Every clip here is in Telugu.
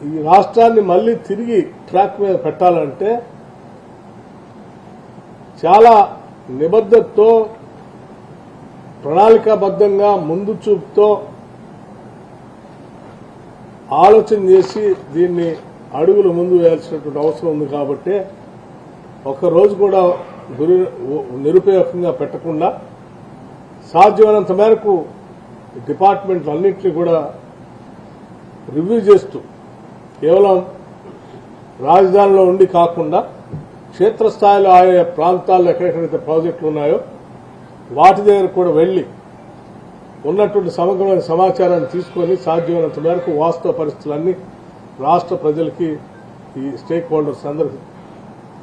ఈ రాష్ట్రాన్ని మళ్ళీ తిరిగి ట్రాక్ మీద పెట్టాలంటే చాలా నిబద్ధతతో ప్రణాళికాబద్ధంగా ముందు చూపుతో ఆలోచన చేసి దీన్ని అడుగులు ముందు వేయాల్సినటువంటి అవసరం ఉంది కాబట్టి ఒక్కరోజు కూడా నిరుపయోగంగా పెట్టకుండా సాధ్యమైనంత మేరకు డిపార్ట్మెంట్లు అన్నింటినీ కూడా రివ్యూ చేస్తూ కేవలం రాజధానిలో ఉండి కాకుండా క్షేత్రస్థాయిలో ఆయా ప్రాంతాల్లో ఎక్కడెక్కడైతే ప్రాజెక్టులు ఉన్నాయో వాటి దగ్గర కూడా వెళ్లి ఉన్నటువంటి సమగ్రమైన సమాచారాన్ని తీసుకొని సాధ్యమైనంత మేరకు వాస్తవ పరిస్థితులన్నీ రాష్ట్ర ప్రజలకి ఈ స్టేక్ హోల్డర్స్ అందరికీ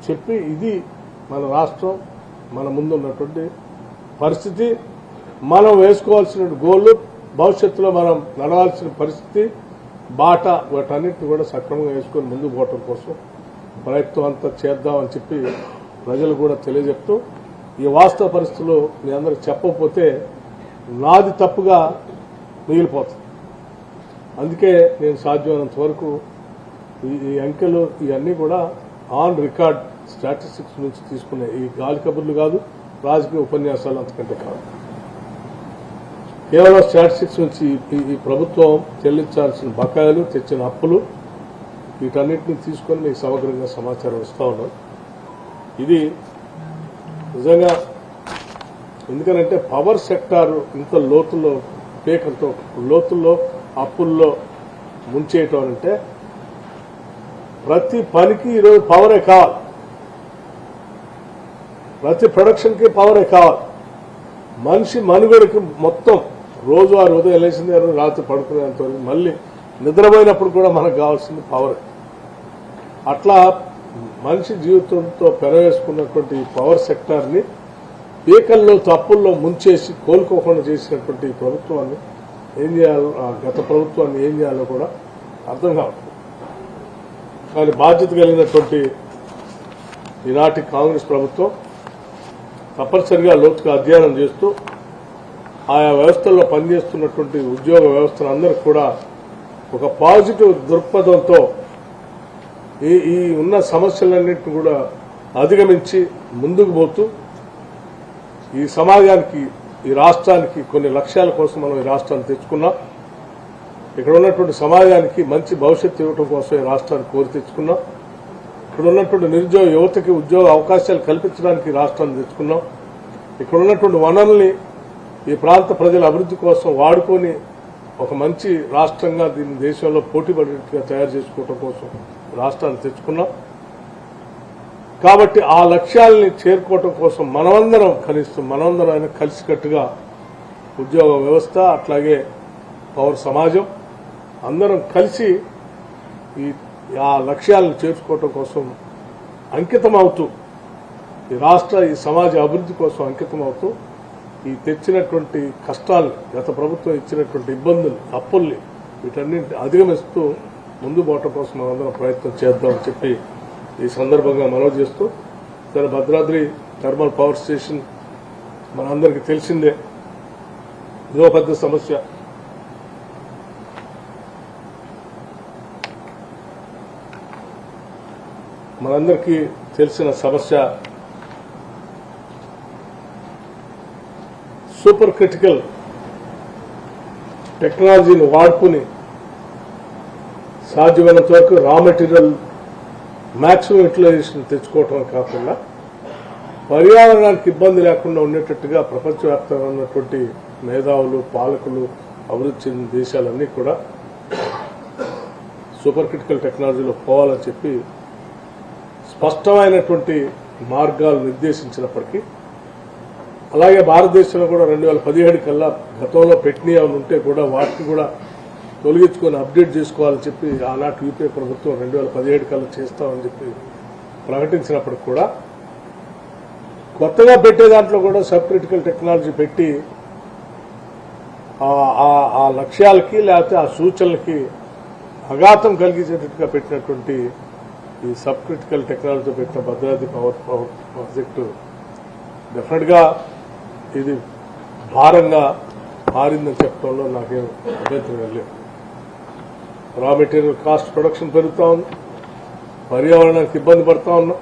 చెప్పి ఇది మన రాష్ట్రం మన ముందున్నటువంటి పరిస్థితి, మనం వేసుకోవాల్సిన గోళ్లు, భవిష్యత్తులో మనం నడవాల్సిన పరిస్థితి, బాట, వాటన్నిటిని కూడా సక్రమంగా వేసుకొని ముందుకు పోవటం కోసం ప్రయత్నం అంతా చేద్దామని చెప్పి ప్రజలు కూడా తెలియజెప్తూ, ఈ వాస్తవ పరిస్థితుల్లో మీ అందరికి చెప్పకపోతే నాది తప్పుగా మిగిలిపోతుంది. అందుకే నేను సాధ్యమైనంత వరకు ఈ అంకెలు ఇవన్నీ కూడా ఆన్ రికార్డ్ స్టాటిస్టిక్స్ నుంచి తీసుకునే ఈ గాలి కబుర్లు కాదు, రాజకీయ ఉపన్యాసాలు అంతకంటే కాదు. కేవలం స్టాటిస్టిక్స్ నుంచి ఈ ప్రభుత్వం చెల్లించాల్సిన బకాయిలు, తెచ్చిన అప్పులు, వీటన్నిటిని తీసుకొని మీకు సమగ్రంగా సమాచారం ఇస్తా ఉన్నాం. ఇది నిజంగా ఎందుకనంటే పవర్ సెక్టార్ ఇంత లోతుల్లో పేకలతో లోతుల్లో అప్పుల్లో ముంచేయటం అంటే ప్రతి పనికి ఈరోజు పవరే కావాలి, ప్రతి ప్రొడక్షన్కి పవరే కావాలి. మనిషి మనుగడకి మొత్తం రోజువారు ఉదయం లేచింది రాత్రి పడుకునేంత మళ్ళీ నిద్రపోయినప్పుడు కూడా మనకు కావాల్సింది పవర్. అట్లా మనిషి జీవితంతో పెనవేసుకున్నటువంటి పవర్ సెక్టార్ని పీకల్లో తప్పుల్లో ముంచేసి కోలుకోకుండా చేసినటువంటి ప్రభుత్వాన్ని ఏం చేయాలో, గత ప్రభుత్వాన్ని ఏం చేయాలో కూడా అర్థం కావట్లేదు. కానీ బాధ్యత కలిగినటువంటి ఈనాటి కాంగ్రెస్ ప్రభుత్వం తప్పనిసరిగా లోతుగా అధ్యయనం చేస్తూ ఆయా వ్యవస్థల్లో పనిచేస్తున్నటువంటి ఉద్యోగ వ్యవస్థలందరికీ కూడా ఒక పాజిటివ్ దృక్పథంతో ఈ ఉన్న సమస్యలన్నింటినీ కూడా అధిగమించి ముందుకు పోతూ ఈ సమాజానికి, ఈ రాష్ట్రానికి కొన్ని లక్ష్యాల కోసం మనం ఈ రాష్ట్రాన్ని తెచ్చుకున్నాం. ఇక్కడ ఉన్నటువంటి సమాజానికి మంచి భవిష్యత్తు ఇవ్వడం కోసం ఈ రాష్ట్రాన్ని కోరి తెచ్చుకున్నాం. ఇక్కడ ఉన్నటువంటి నిరుద్యోగ యువతకి ఉద్యోగ అవకాశాలు కల్పించడానికి రాష్ట్రాన్ని తెచ్చుకున్నాం. ఇక్కడ ఉన్నటువంటి వనరుల్ని ఈ ప్రాంత ప్రజల అభివృద్ధి కోసం వాడుకొని ఒక మంచి రాష్ట్రంగా దీన్ని దేశంలో పోటీపడేట్టుగా తయారు చేసుకోవడం కోసం రాష్ట్రాన్ని తెచ్చుకున్నాం. కాబట్టి ఆ లక్ష్యాలని చేరుకోవటం కోసం మనమందరం ఆయన కలిసికట్టుగా ఉద్యోగ వ్యవస్థ, అట్లాగే పౌర సమాజం అందరం కలిసి ఆ లక్ష్యాలను చేర్చుకోవటం కోసం అంకితమవుతూ, ఈ రాష్ట్ర, ఈ సమాజ అభివృద్ధి కోసం అంకితమవుతూ ఈ తెచ్చినటువంటి కష్టాలు, గత ప్రభుత్వం ఇచ్చినటువంటి ఇబ్బందులు, అప్పుల్ని వీటన్నింటిని అధిగమిస్తూ ముందు పోవటం కోసం మనందరం ప్రయత్నం చేద్దామని చెప్పి ఈ సందర్భంగా మనవి చేస్తూ, సరే భద్రాద్రి థర్మల్ పవర్ స్టేషన్ మనందరికీ తెలిసిందే, ఇదో పెద్ద సమస్య. మనందరికీ తెలిసిన సమస్య. సూపర్ క్రిటికల్ టెక్నాలజీని వాడుకుని సాధ్యమైనంత వరకు రా మెటీరియల్ మ్యాక్సిమం యూటిలైజేషన్ తెచ్చుకోవటం కాకుండా పర్యావరణానికి ఇబ్బంది లేకుండా ఉండేటట్టుగా ప్రపంచవ్యాప్తంగా ఉన్నటువంటి మేధావులు, పాలకులు, అభివృద్ధి చెందిన దేశాలన్నీ కూడా సూపర్ క్రిటికల్ టెక్నాలజీలో పోవాలని చెప్పి స్పష్టమైనటువంటి మార్గాలు నిర్దేశించినప్పటికీ, అలాగే భారతదేశంలో కూడా 2017 కల్లా గతంలో పెట్టినవి ఉంటే కూడా వాటిని కూడా తొలగించుకొని అప్డేట్ చేసుకోవాలని చెప్పి ఆనాటి యూపీఏ ప్రభుత్వం 2017 కల్లా చేస్తామని చెప్పి ప్రకటించినప్పటికి కూడా కొత్తగా పెట్టే దాంట్లో కూడా సబ్ క్రిటికల్ టెక్నాలజీ పెట్టి ఆ లక్ష్యాలకి లేకపోతే ఆ సూచనలకి అఘాతం కలిగించేటట్టుగా పెట్టినటువంటి ఈ సబ్ క్రిటికల్ టెక్నాలజీతో పెట్టిన భద్రాద్రి పవర్ ప్రాజెక్టు డెఫినెట్ గా ఇది భారంగా మారిందని చెప్పడంలో నాకేం అభ్యంతరం లేదు. రా మెటీరియల్ కాస్ట్ ప్రొడక్షన్ పెరుగుతా ఉంది, పర్యావరణానికి ఇబ్బంది పడతా ఉన్నాం.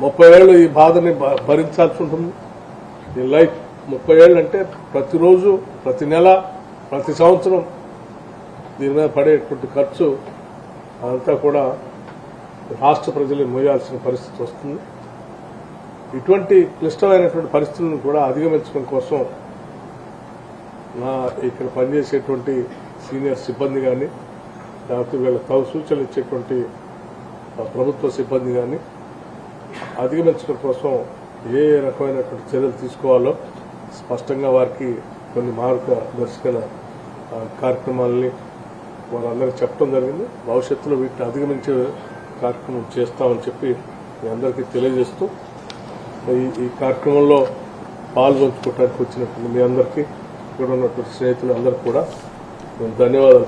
30 ఏళ్ళు ఈ బాధని భరించాల్సి ఉంటుంది. ఈ లైఫ్ 30 ఏళ్ళు అంటే ప్రతిరోజు, ప్రతి నెల, ప్రతి సంవత్సరం దీని మీద పడేటువంటి ఖర్చు అదంతా కూడా రాష్ట్ర ప్రజలు మోయాల్సిన పరిస్థితి వస్తుంది. ఇటువంటి క్లిష్టమైనటువంటి పరిస్థితులను కూడా అధిగమించడం కోసం ఇక్కడ పనిచేసేటువంటి సీనియర్ సిబ్బంది కానీ, లేకపోతే వీళ్ళ తగు సూచనలు ఇచ్చేటువంటి ప్రభుత్వ సిబ్బంది కానీ అధిగమించడం కోసం ఏ రకమైనటువంటి చర్యలు తీసుకోవాలో స్పష్టంగా వారికి కొన్ని మార్గదర్శక కార్యక్రమాలని వారందరికీ చెప్పడం జరిగింది. భవిష్యత్తులో వీటిని అధిగమించే కార్యక్రమం చేస్తామని చెప్పి మీ అందరికీ తెలియజేస్తూ ఈ కార్యక్రమంలో పాల్గొంచుకోవడానికి వచ్చినటువంటి మీ అందరికీ ఇక్కడ ఉన్నటువంటి స్నేహితులు అందరికీ కూడా నేను ధన్యవాదాలు